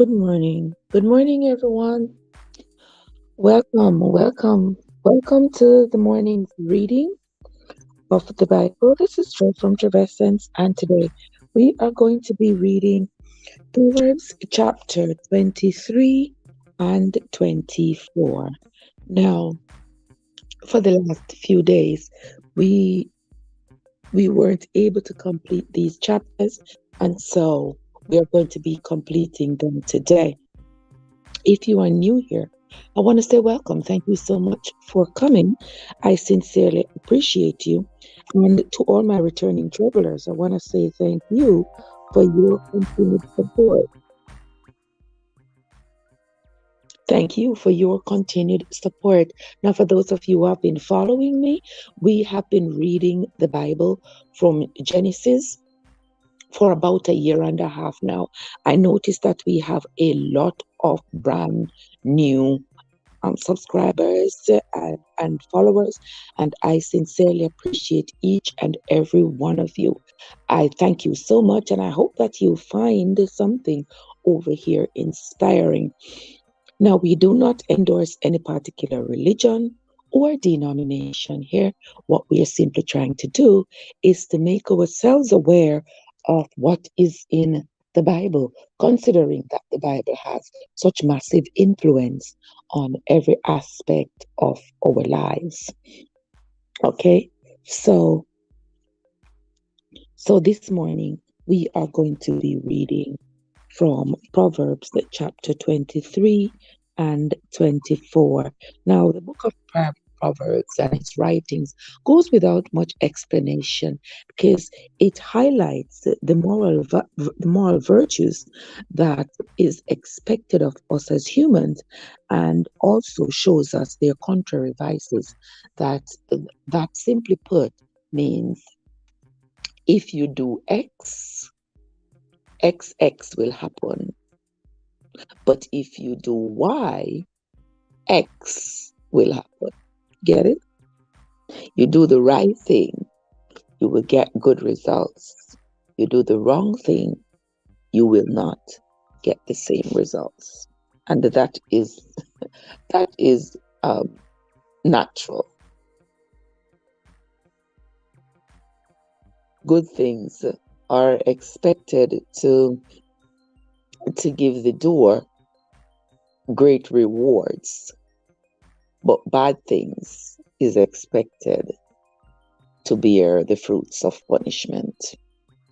Good morning. Good morning, everyone. Welcome to the morning's reading of the Bible. This is Trev from Trevessence, and today we are going to be reading Proverbs chapter 23 and 24. Now, for the last few days, we we weren't able to complete these chapters, and so we are going to be completing them today. If you are new here, I want to say welcome. Thank you so much for coming. I sincerely appreciate you. And to all my returning travelers, I want to say thank you for your continued support. Thank you for your continued support. Now, for those of you who have been following me, we have been reading the Bible from Genesis for about a year and a half now. I noticed that we have a lot of brand new subscribers and followers, and I sincerely appreciate each and every one of you. I thank you so much, and I hope that you find something over here inspiring. Now, we do not endorse any particular religion or denomination here. What we are simply trying to do is to make ourselves aware of what is in the Bible, considering that the Bible has such massive influence on every aspect of our lives. Okay, so this morning we are going to be reading from Proverbs chapter 23 and 24. Now, the book of Proverbs and its writings goes without much explanation because it highlights the moral virtues that is expected of us as humans, and also shows us their contrary vices. That simply put means if you do X, XX will happen. But if you do Y, X will happen. Get it? You do the right thing, you will get good results. You do the wrong thing, you will not get the same results. And that is natural. Good things are expected to give the door great rewards, but bad things is expected to bear the fruits of punishment.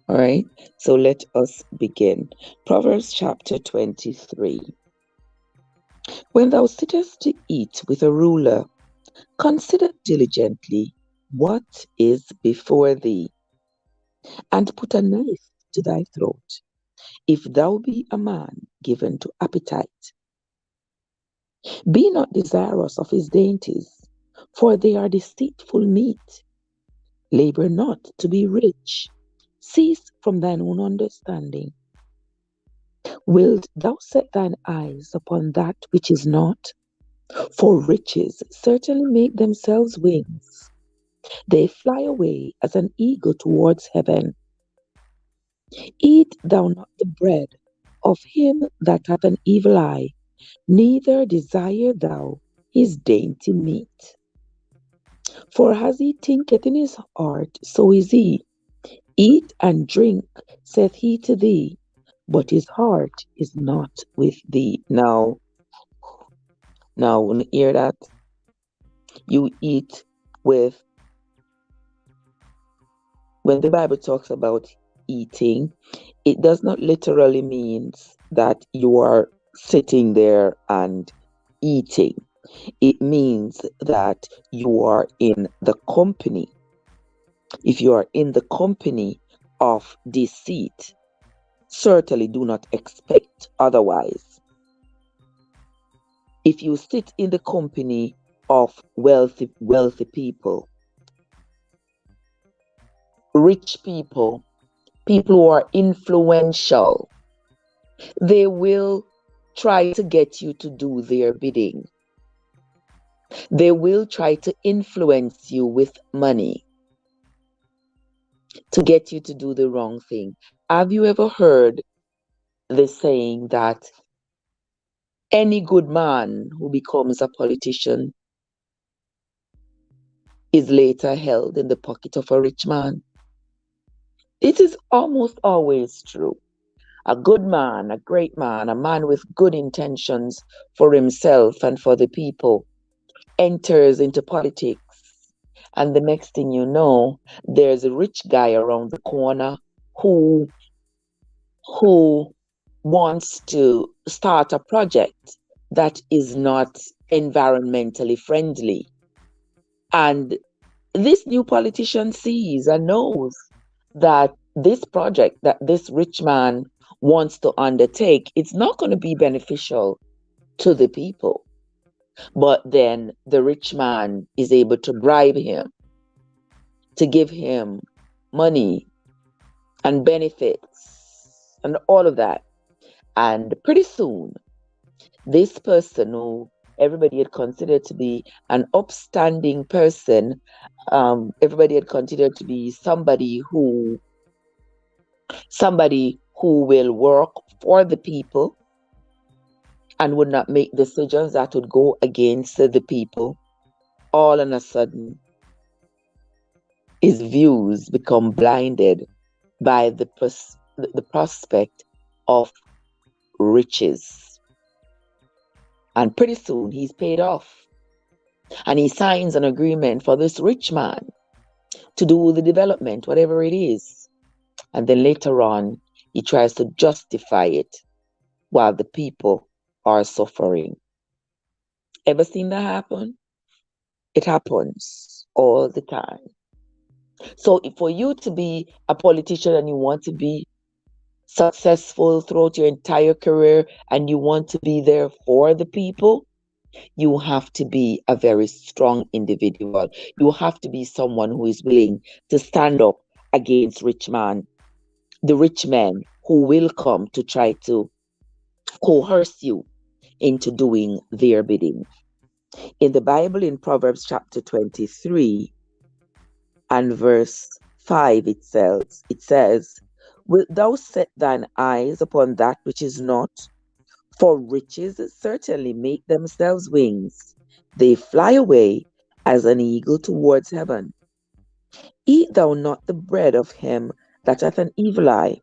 All right, so let us begin. Proverbs chapter 23. When thou sittest to eat with a ruler, consider diligently what is before thee, and put a knife to thy throat, if thou be a man given to appetite. Be not desirous of his dainties, for they are deceitful meat. Labor not to be rich. Cease from thine own understanding. Wilt thou set thine eyes upon that which is not? For riches certainly make themselves wings. They fly away as an eagle towards heaven. Eat thou not the bread of him that hath an evil eye, neither desire thou his dainty meat. For as he thinketh in his heart, so is he. Eat and drink, saith he to thee, but his heart is not with thee. Now, when you hear that, you eat with, when the Bible talks about eating, it does not literally mean that you are sitting there and eating. It means that you are in the company. If you are in the company of deceit, certainly do not expect otherwise. If you sit in the company of wealthy people, rich people, people who are influential, they will try to get you to do their bidding. They will try to influence you with money to get you to do the wrong thing. Have you ever heard the saying that Any good man who becomes a politician is later held in the pocket of a rich man. It is almost always true. A good man, a great man, a man with good intentions for himself and for the people enters into politics. And the next thing you know, there's a rich guy around the corner who who wants to start a project that is not environmentally friendly. And this new politician sees and knows that this project that this rich man wants to undertake, it's not going to be beneficial to the people. But then the rich man is able to bribe him, to give him money and benefits and all of that. And pretty soon, this person who everybody had considered to be an upstanding person, everybody had considered to be somebody who will work for the people and would not make decisions that would go against the people, all of a sudden his views become blinded by the prospect of riches. And pretty soon he's paid off. And he signs an agreement for this rich man to do the development, whatever it is. And then later on, he tries to justify it while the people are suffering. Ever seen that happen? It happens all the time. So for you to be a politician and you want to be successful throughout your entire career and you want to be there for the people, you have to be a very strong individual. You have to be someone who is willing to stand up against the rich men who will come to try to coerce you into doing their bidding. In the Bible, in Proverbs chapter 23 and verse 5, it says, "Wilt thou set thine eyes upon that which is not? For riches certainly make themselves wings. They fly away as an eagle towards heaven. Eat thou not the bread of him that hath an evil eye,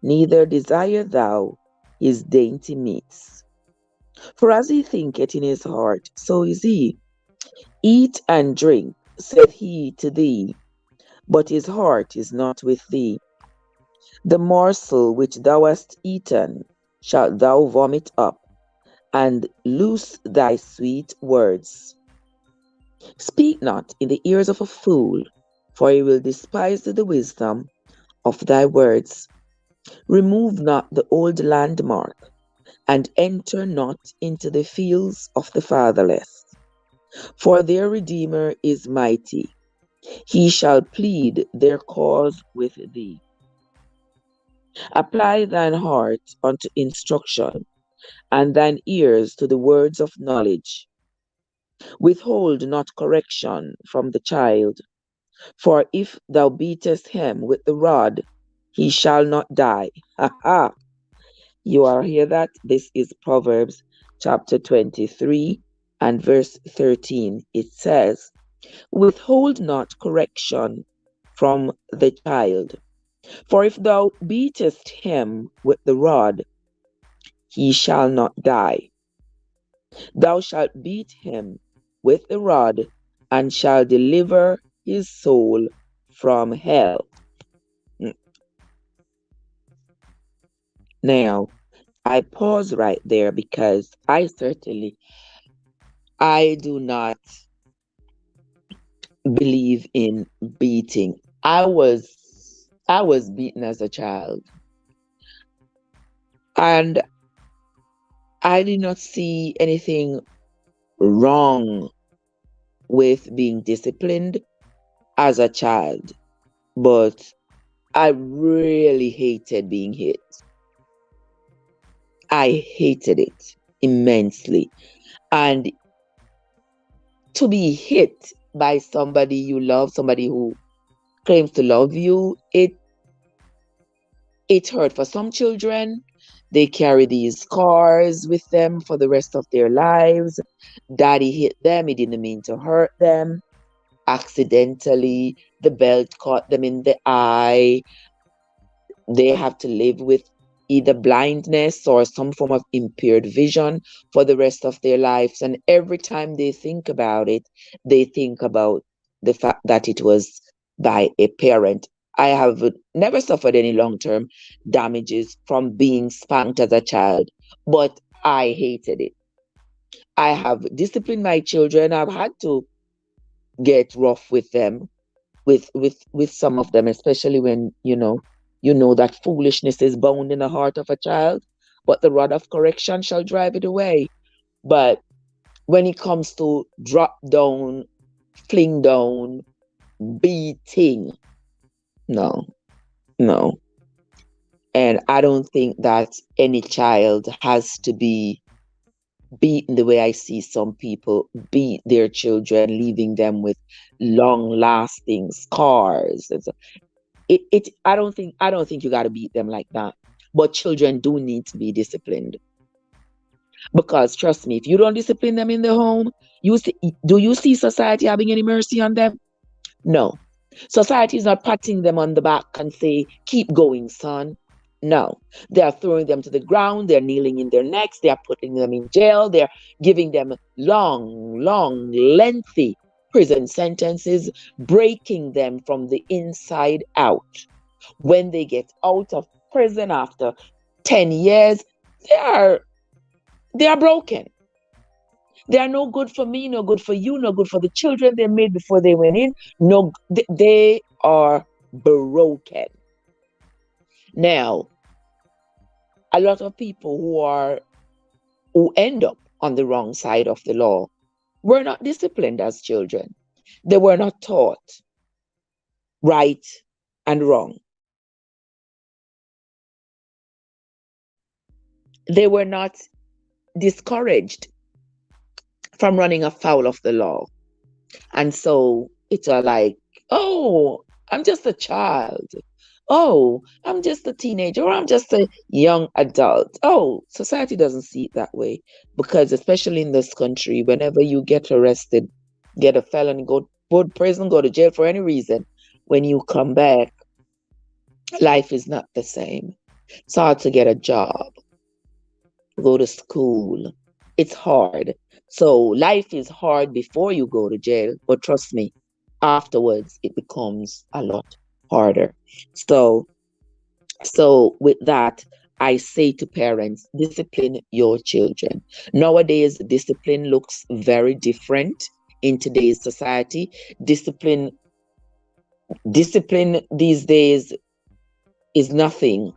neither desire thou his dainty meats. For as he thinketh in his heart, so is he. Eat and drink, saith he to thee, but his heart is not with thee. The morsel which thou hast eaten shalt thou vomit up, and loose thy sweet words. Speak not in the ears of a fool, for he will despise the wisdom of thy words. Remove not the old landmark, and enter not into the fields of the fatherless. For their Redeemer is mighty. He shall plead their cause with thee. Apply thine heart unto instruction, and thine ears to the words of knowledge. Withhold not correction from the child, for if thou beatest him with the rod, he shall not die." Ha ha! You are hear that? This is Proverbs chapter 23 and verse 13. It says, "Withhold not correction from the child, for if thou beatest him with the rod, he shall not die. Thou shalt beat him with the rod, and shall deliver his soul from hell." Now, I pause right there because I do not believe in beating. I was beaten as a child, and I did not see anything wrong with being disciplined as a child, but I really hated being hit. I hated it immensely. And to be hit by somebody you love, somebody who claims to love you, it hurt. For some children, They carry these scars with them for the rest of their lives. Daddy hit them, he didn't mean to hurt them. Accidentally, the belt caught them in the eye. They have to live with either blindness or some form of impaired vision for the rest of their lives. And every time they think about it, they think about the fact that it was by a parent. I have never suffered any long term damages from being spanked as a child, but I hated it. I have disciplined my children. I've had to get rough with them, with some of them, especially when you know that foolishness is bound in the heart of a child, but the rod of correction shall drive it away. But when it comes to drop down, fling down, beating, no, no. And I don't think that any child has to be beaten the way I see some people beat their children, leaving them with long lasting scars. I don't think you got to beat them like that. But children do need to be disciplined, because trust me, if you don't discipline them in the home, you see, do you see society having any mercy on them? No. Society is not patting them on the back and say, keep going, son. No. They are throwing them to the ground, they're kneeling in their necks, they are putting them in jail, they're giving them long, lengthy prison sentences, breaking them from the inside out. When they get out of prison after 10 years, they are broken. They are no good for me, no good for you, no good for the children they made before they went in. No, they are broken. Now, a lot of people who end up on the wrong side of the law were not disciplined as children. They were not taught right and wrong. They were not discouraged from running afoul of the law. And so it's like, oh, I'm just a child. Oh, I'm just a teenager, or I'm just a young adult. Oh, society doesn't see it that way. Because especially in this country, whenever you get arrested, get a felony, go to prison, go to jail for any reason, when you come back, life is not the same. It's hard to get a job, go to school. It's hard. So life is hard before you go to jail, but trust me, afterwards it becomes a lot harder. So with that, I say to parents, discipline your children. Nowadays, discipline looks very different in today's society. Discipline these days is nothing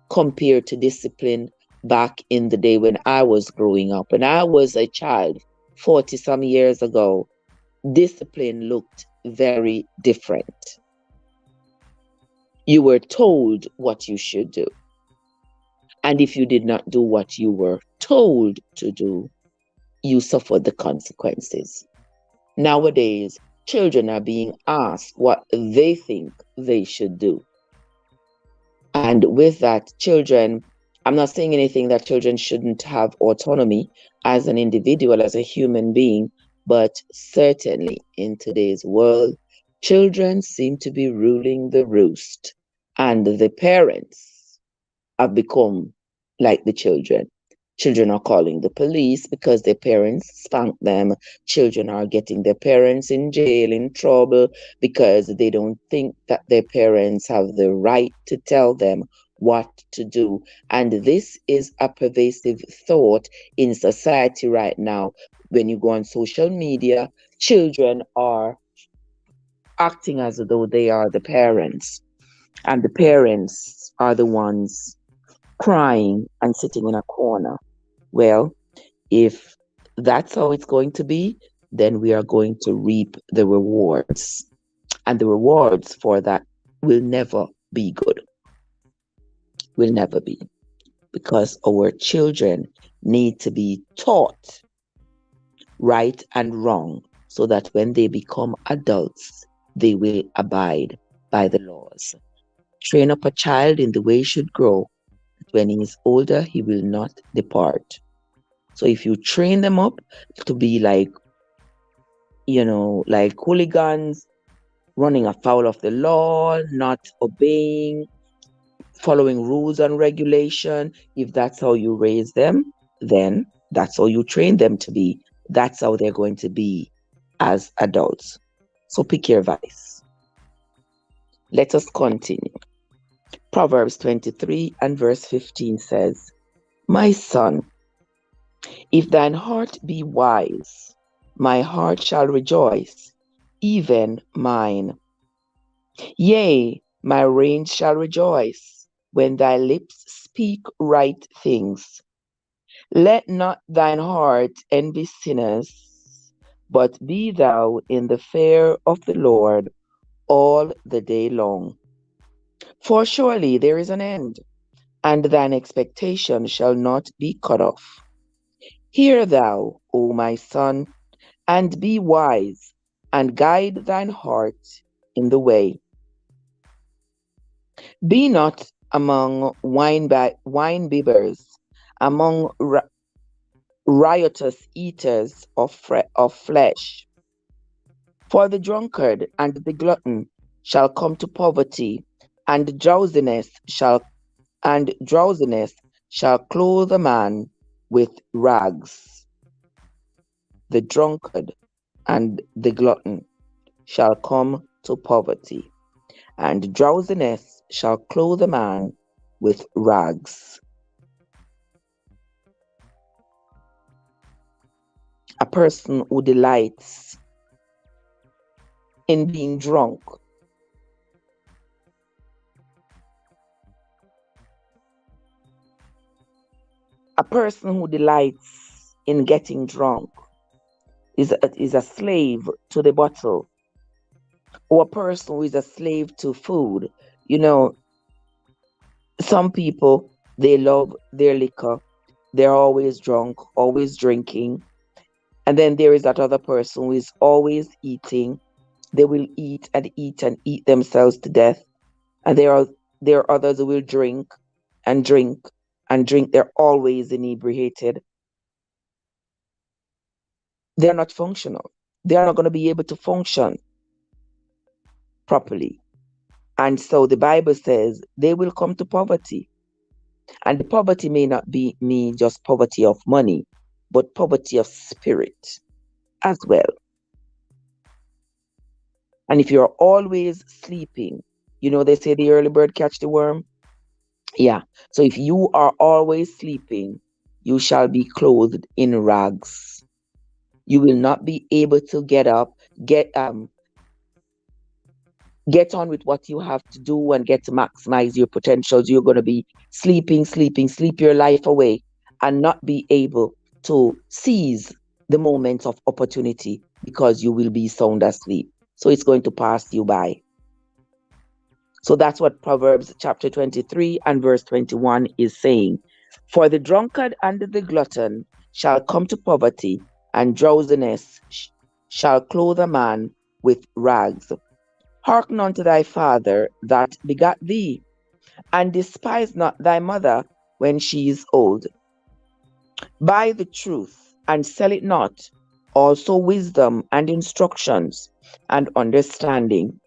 compared to discipline back in the day when I was growing up. When I was a child, 40 some years ago, discipline looked very different. You were told what you should do. And if you did not do what you were told to do, you suffered the consequences. Nowadays, children are being asked what they think they should do. And with that, children, I'm not saying anything that children shouldn't have autonomy as an individual, as a human being, but certainly in today's world, children seem to be ruling the roost, and the parents have become like the children. Children are calling the police because their parents spanked them. Children are getting their parents in jail, in trouble, because they don't think that their parents have the right to tell them what to do. And this is a pervasive thought in society right now. When you go on social media, children are acting as though they are the parents, and the parents are the ones crying and sitting in a corner. Well, if that's how it's going to be, then we are going to reap the rewards. And the rewards for that will never be good. Will never be. Because our children need to be taught right and wrong, so that when they become adults, they will abide by the laws. Train up a child in the way he should grow. when he is older, he will not depart. So if you train them up to be like, like hooligans, running afoul of the law, not obeying, following rules and regulation, if that's how you raise them, then that's how you train them to be. That's how they're going to be as adults. So pick your vice. Let us continue. Proverbs 23 and verse 15 says, My son, if thine heart be wise, my heart shall rejoice, even mine. Yea, my reins shall rejoice, when thy lips speak right things. Let not thine heart envy sinners, but be thou in the fear of the Lord all the day long. For surely there is an end, and thine expectation shall not be cut off. Hear thou, O my son, and be wise, and guide thine heart in the way. Be not among wine-bibbers, among riotous eaters of flesh. For the drunkard and the glutton shall come to poverty, and drowsiness shall clothe a man with rags. The drunkard and the glutton shall come to poverty, and drowsiness shall clothe a man with rags. A person who delights in being drunk in getting drunk is a slave to the bottle, or a person who is a slave to food. Some people, they love their liquor. They're always drunk, always drinking. And then there is that other person who is always eating. They will eat and eat and eat themselves to death. And there are others who will drink and drink and drink. They're always inebriated. They're not functional. They are not going to be able to function properly. And so the Bible says they will come to poverty. And the poverty may not mean just poverty of money, but poverty of spirit as well. And if you're always sleeping, they say the early bird catch the worm. Yeah. So if you are always sleeping, you shall be clothed in rags. You will not be able to get up, get on with what you have to do and get to maximize your potentials. You're going to be sleep your life away and not be able to seize the moments of opportunity because you will be sound asleep. So it's going to pass you by. So that's what Proverbs chapter 23 and verse 21 is saying. For the drunkard and the glutton shall come to poverty, and drowsiness shall clothe a man with rags. Hearken unto thy father that begat thee, and despise not thy mother when she is old. Buy the truth, and sell it not, also wisdom and instructions and understanding.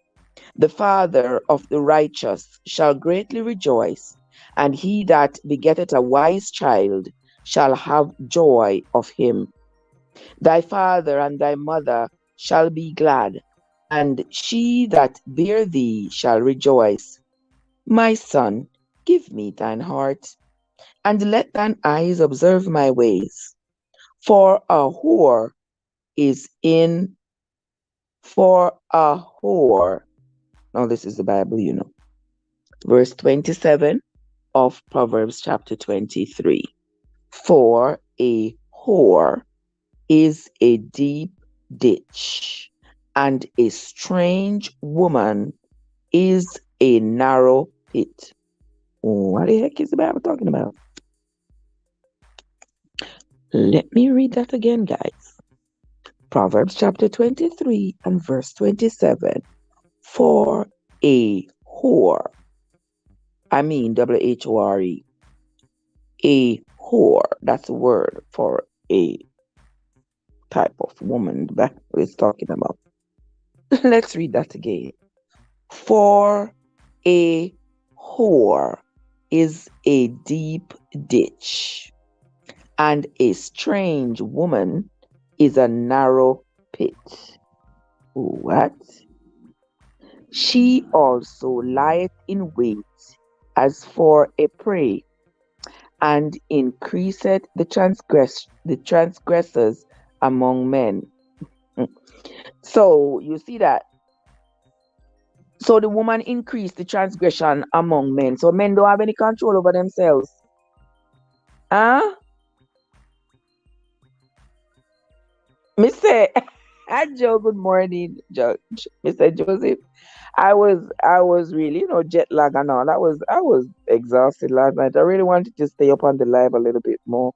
The father of the righteous shall greatly rejoice, and he that begetteth a wise child shall have joy of him. Thy father and thy mother shall be glad, and she that bare thee shall rejoice. My son, give me thine heart, and let thine eyes observe my ways. For a whore, now this is the Bible, verse 27 of Proverbs chapter 23. For a whore is a deep ditch, and a strange woman is a narrow pit. What the heck is the Bible talking about? Let me read that again, guys. Proverbs chapter 23 and verse 27. For a whore, I mean WHORE, a whore. That's a word for a type of woman the Bible is talking about. Let's read that again. For a whore is a deep ditch, and a strange woman is a narrow pit. What? She also lieth in wait as for a prey, and increaseth the transgressors among men. So you see that. So the woman increased the transgression among men. So men don't have any control over themselves. Huh? Mr. Joe, good morning, Judge. Mr. Joseph. I was really, jet lag and all. I was exhausted last night. I really wanted to stay up on the live a little bit more.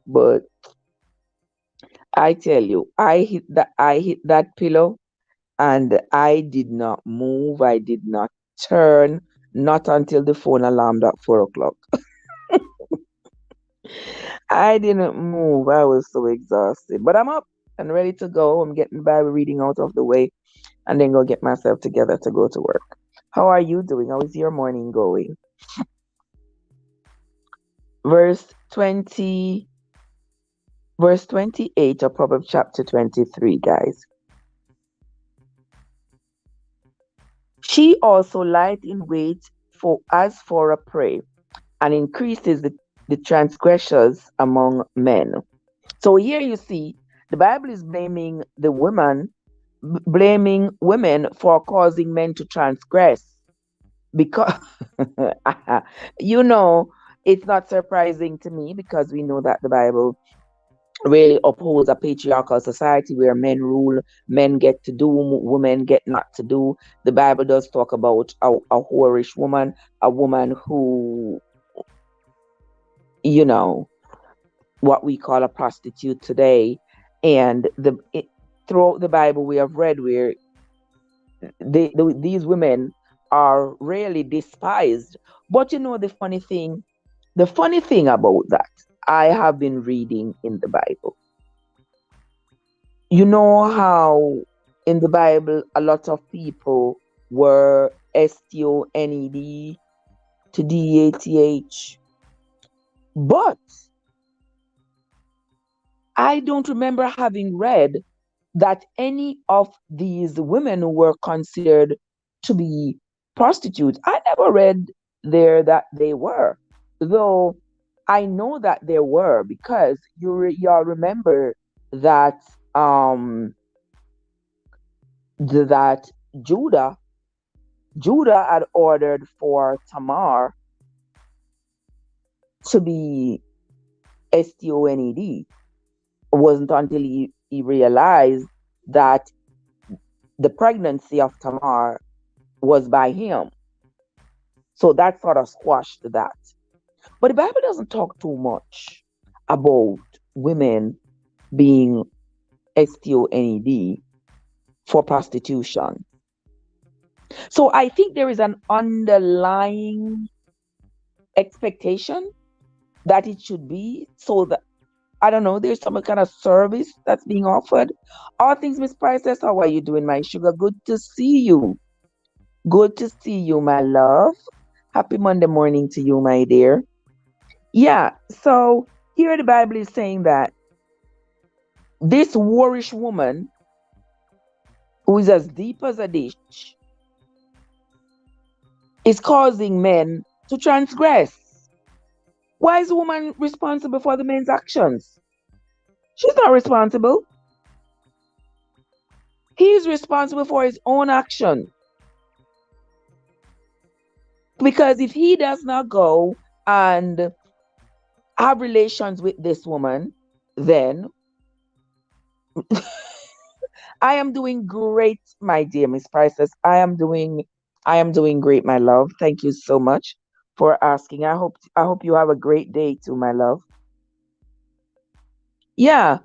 But I tell you, I hit that pillow and I did not move. I did not turn, not until the phone alarmed at 4 o'clock. I didn't move. I was so exhausted. But I'm up and ready to go. I'm getting Bible reading out of the way and then go get myself together to go to work. How are you doing? How is your morning going? Verse 20, verse 28 of Proverbs chapter 23, guys. She also lieth in wait for a prey, and increases the transgressors among men. So here you see the Bible is blaming women for causing men to transgress because you know it's not surprising to me because we know that the Bible really upholds a patriarchal society where men rule, men get to do, women get not to do. The Bible does talk about a whorish woman, a woman who, you know, what we call a prostitute today. And throughout the Bible, we have read where these women are really despised. But the funny thing about that, I have been reading in the Bible. You know how in the Bible a lot of people were stoned to dath, but I don't remember having read that any of these women who were considered to be prostitutes, I never read there that they were. Though I know that there were because y'all remember that um that Judah Judah had ordered for Tamar to be stoned. It wasn't until he realized that the pregnancy of Tamar was by him. So that sort of squashed that. But the Bible doesn't talk too much about women being stoned for prostitution. So I think there is an underlying expectation that it should be so that I don't know, there's some kind of service that's being offered. All things, Miss Princess, how are you doing, my sugar? Good to see you. Good to see you, my love. Happy Monday morning to you, my dear. Yeah, so here the Bible is saying that this whorish woman, who is as deep as a ditch, is causing men to transgress. Why is the woman responsible for the men's actions? She's not responsible. He's responsible for his own action. Because if he does not go and have relations with this woman, then I am doing great, my dear Miss Princess. I am doing great, my love. Thank you so much for asking. I hope you have a great day too, my love. Yeah.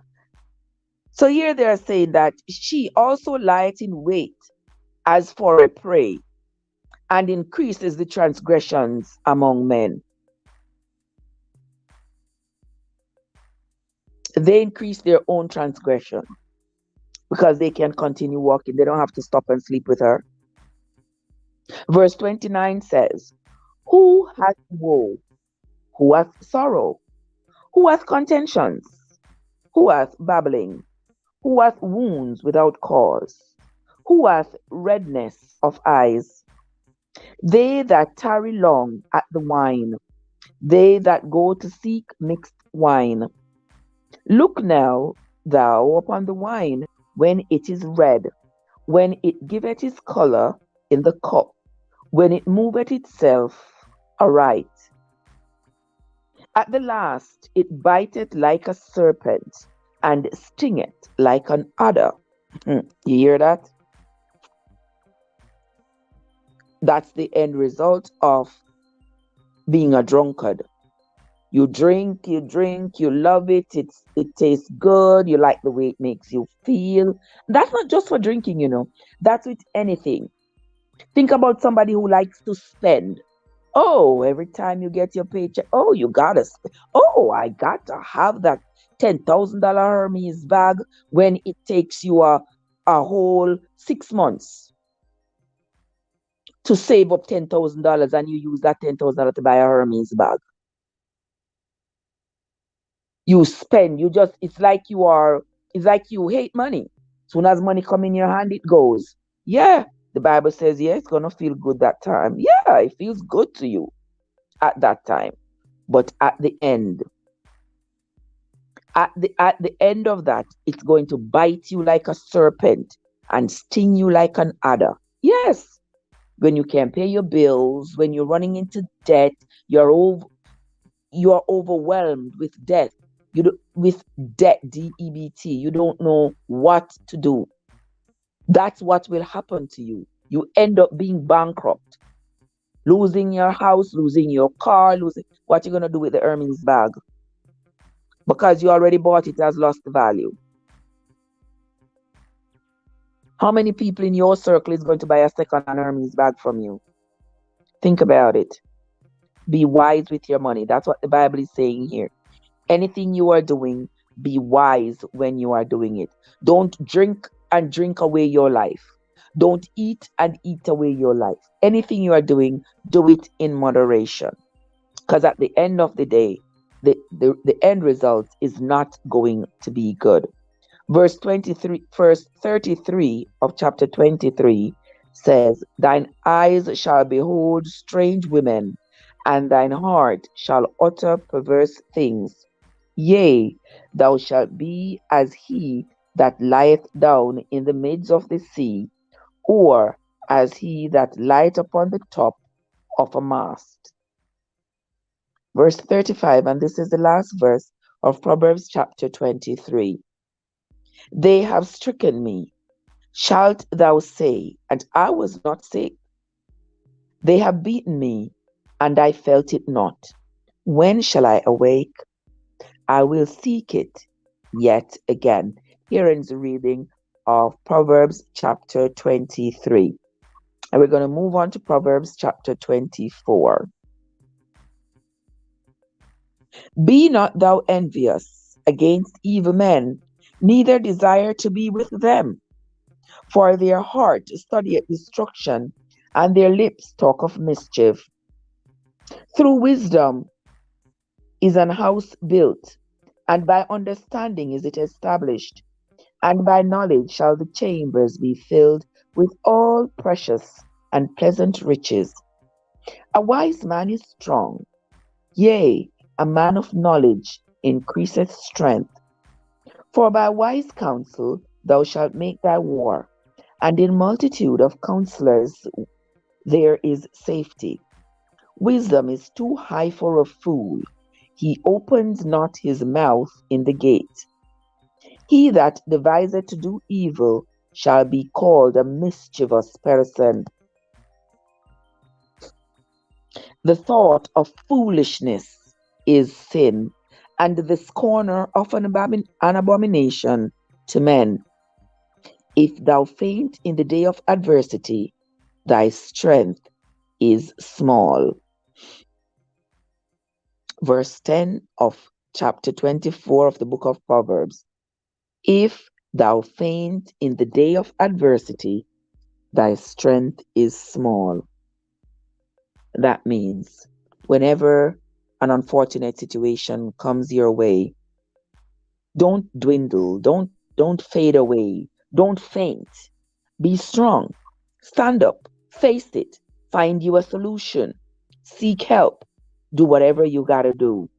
So here they are saying that she also lieth in wait as for a prey and increases the transgressions among men. They increase their own transgression because they can continue walking. They don't have to stop and sleep with her. Verse 29 says, Who hath woe? Who hath sorrow? Who hath contentions? Who hath babbling? Who hath wounds without cause? Who hath redness of eyes? They that tarry long at the wine, they that go to seek mixed wine. Look now, thou, upon the wine when it is red, when it giveth its colour in the cup, when it moveth itself aright. At the last it biteth like a serpent, and stingeth like an adder. You hear that? That's the end result of being a drunkard. You drink, you love it, it tastes good, you like the way it makes you feel. That's not just for drinking, that's with anything. Think about somebody who likes to spend. Oh, every time you get your paycheck, oh, you gotta spend. Oh, I got to have that $10,000 Hermes bag when it takes you a whole 6 months to save up $10,000 and you use that $10,000 to buy a Hermes bag. You spend, it's like you hate money. Soon as money come in your hand, it goes. Yeah, the Bible says, yeah, it's gonna feel good that time. Yeah, it feels good to you at that time. But at the end of that, it's going to bite you like a serpent and sting you like an adder. Yes, when you can't pay your bills, when you're running into debt, you're overwhelmed with debt. With debt, D-E-B-T, you don't know what to do. That's what will happen to you. You end up being bankrupt, losing your house, losing your car, what you gonna do with the Hermes bag? Because you already bought it, has lost value. How many people in your circle is going to buy a second-hand Hermes bag from you? Think about it. Be wise with your money. That's what the Bible is saying here. Anything you are doing, be wise when you are doing it. Don't drink and drink away your life. Don't eat and eat away your life. Anything you are doing, do it in moderation. Because at the end of the day, the end result is not going to be good. Verse 33 of chapter 23 says, Thine eyes shall behold strange women, and thine heart shall utter perverse things. Yea, thou shalt be as he that lieth down in the midst of the sea, or as he that lieth upon the top of a mast. Verse 35, and this is the last verse of Proverbs chapter 23. They have stricken me, shalt thou say, and I was not sick. They have beaten me, and I felt it not. When shall I awake? I will seek it yet again. Here ends the reading of Proverbs chapter 23. And we're going to move on to Proverbs chapter 24. Be not thou envious against evil men, neither desire to be with them. For their heart studieth destruction, and their lips talk of mischief. Through wisdom is an house built, and by understanding is it established, and by knowledge shall the chambers be filled with all precious and pleasant riches. A wise man is strong, yea, a man of knowledge increaseth strength. For by wise counsel thou shalt make thy war, and in multitude of counselors there is safety. Wisdom is too high for a fool. He opens not his mouth in the gate. He that deviseth to do evil shall be called a mischievous person. The thought of foolishness is sin, and the scorner of an abomination to men. If thou faint in the day of adversity, thy strength is small. Verse 10 of chapter 24 of the book of Proverbs. If thou faint in the day of adversity, thy strength is small. That means whenever an unfortunate situation comes your way, don't dwindle, don't fade away, don't faint. Be strong. Stand up, face it, find you a solution, seek help, do whatever you got to do,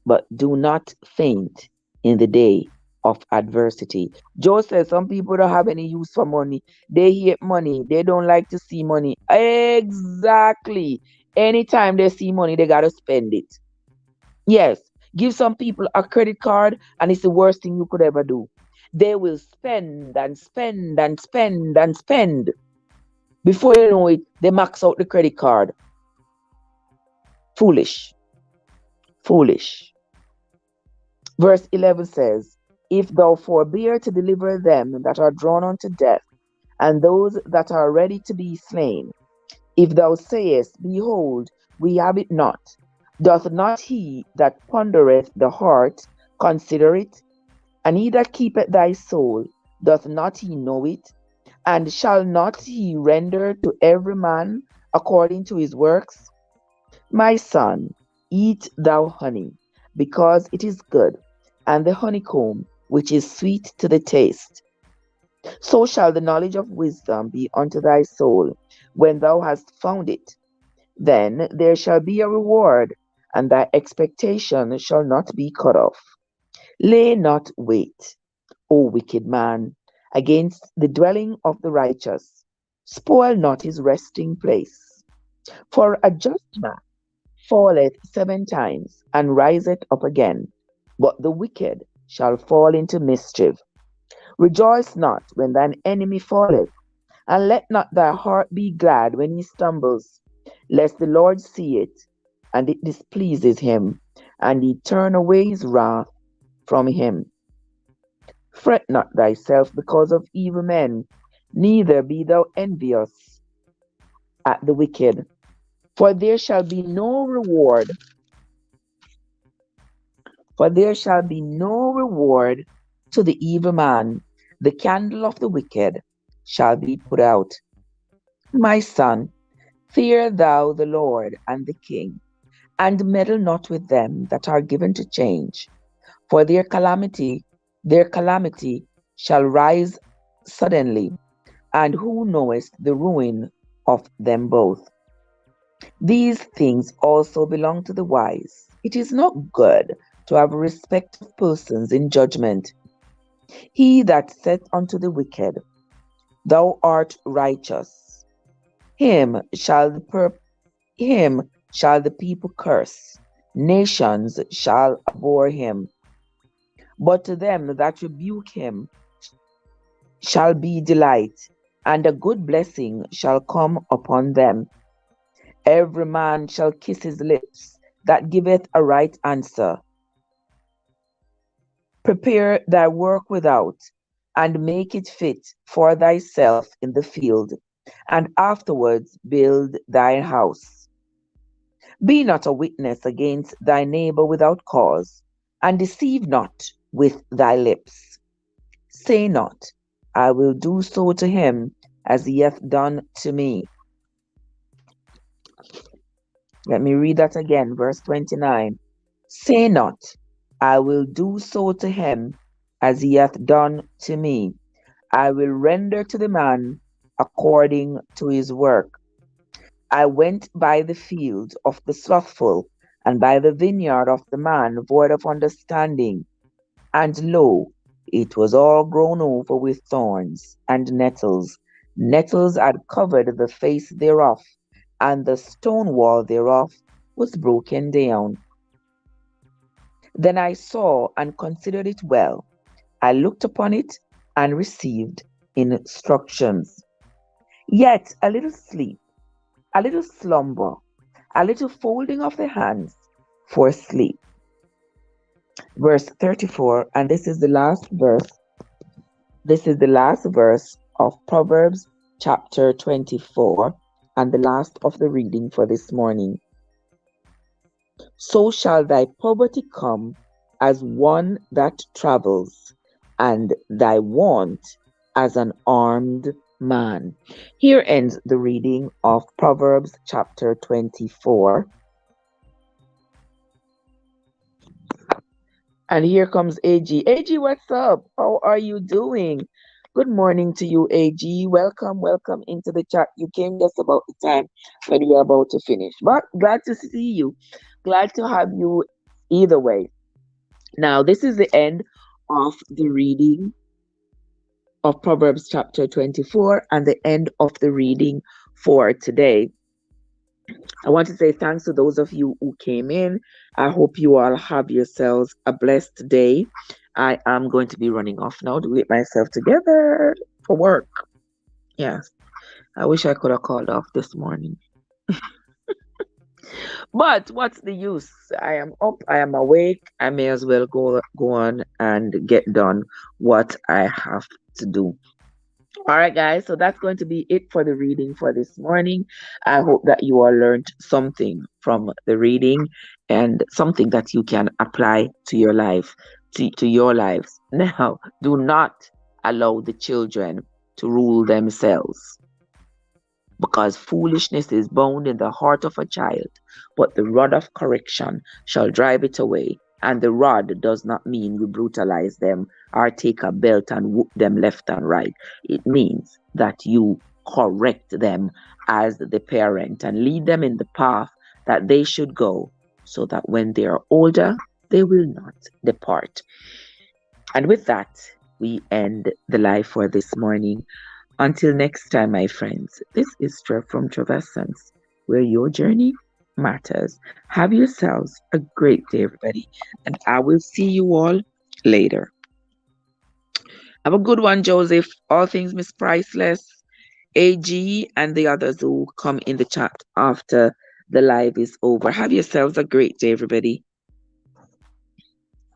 but do not faint in the day of adversity. Joe says some people don't have any use for money. They hate money. They don't like to see money. Exactly. Anytime they see money, they got to spend it. Yes, give some people a credit card and it's the worst thing you could ever do. They will spend and spend and spend and spend. Before you know it, they max out the credit card. Foolish. Foolish. Verse 11 says, If thou forbear to deliver them that are drawn unto death, and those that are ready to be slain, if thou sayest, Behold, we have it not, doth not he that pondereth the heart consider it? And he that keepeth thy soul, doth not he know it? And shall not he render to every man according to his works? My son, eat thou honey, because it is good, and the honeycomb, which is sweet to the taste. So shall the knowledge of wisdom be unto thy soul, when thou hast found it. Then there shall be a reward, and thy expectation shall not be cut off. Lay not wait, O wicked man, against the dwelling of the righteous. Spoil not his resting place. For a just man falleth 7 times, and riseth up again, but the wicked shall fall into mischief. Rejoice not when thine enemy falleth, and let not thy heart be glad when he stumbles, lest the Lord see it, and it displeases him, and he turn away his wrath from him. Fret not thyself because of evil men, neither be thou envious at the wicked, for there shall be no reward. For there shall be no reward to the evil man. The candle of the wicked shall be put out. My son, fear thou the Lord and the king, and meddle not with them that are given to change. For their calamity shall rise suddenly, and who knoweth the ruin of them both? These things also belong to the wise. It is not good to have respect of persons in judgment. He that saith unto the wicked, Thou art righteous, him shall the people curse, nations shall abhor him. But to them that rebuke him shall be delight, and a good blessing shall come upon them. Every man shall kiss his lips that giveth a right answer. Prepare thy work without, and make it fit for thyself in the field, and afterwards build thine house. Be not a witness against thy neighbor without cause, and deceive not with thy lips. Say not, I will do so to him as he hath done to me. Let me read that again, verse 29. Say not, I will do so to him as he hath done to me. I will render to the man according to his work. I went by the field of the slothful, and by the vineyard of the man void of understanding. And lo, it was all grown over with thorns and nettles. Nettles had covered the face thereof, and the stone wall thereof was broken down. Then I saw and considered it well. I looked upon it and received instructions. Yet a little sleep, a little slumber, a little folding of the hands for sleep. Verse 34, and this is the last verse. This is the last verse of Proverbs chapter 24, and the last of the reading for this morning. So shall thy poverty come as one that travels, and thy want as an armed man. Here ends the reading of Proverbs chapter 24. And here comes AG. AG, what's up? How are you doing? Good morning to you, AG. Welcome, welcome into the chat. You came just about the time when we are about to finish. But glad to see you. Glad to have you either way. Now, this is the end of the reading of Proverbs chapter 24 and the end of the reading for today. I want to say thanks to those of you who came in. I hope you all have yourselves a blessed day. I am going to be running off now to get myself together for work. Yes, I wish I could have called off this morning. But what's the use? I am up, I am awake. I may as well go on and get done what I have to do. All right, guys, so that's going to be it for the reading for this morning. I hope that you all learned something from the reading and something that you can apply to your life, to your lives. Now, do not allow the children to rule themselves, because foolishness is bound in the heart of a child, but the rod of correction shall drive it away. And the rod does not mean you brutalize them or take a belt and whoop them left and right. It means that you correct them as the parent and lead them in the path that they should go, so that when they are older, they will not depart. And with that, we end the live for this morning. Until next time, my friends, this is Trev from Trevessence, where your journey matters. Have yourselves a great day, everybody, and I will see you all later. Have a good one, Joseph. All things Miss Priceless, AG, and the others who come in the chat after the live is over. Have yourselves a great day, everybody.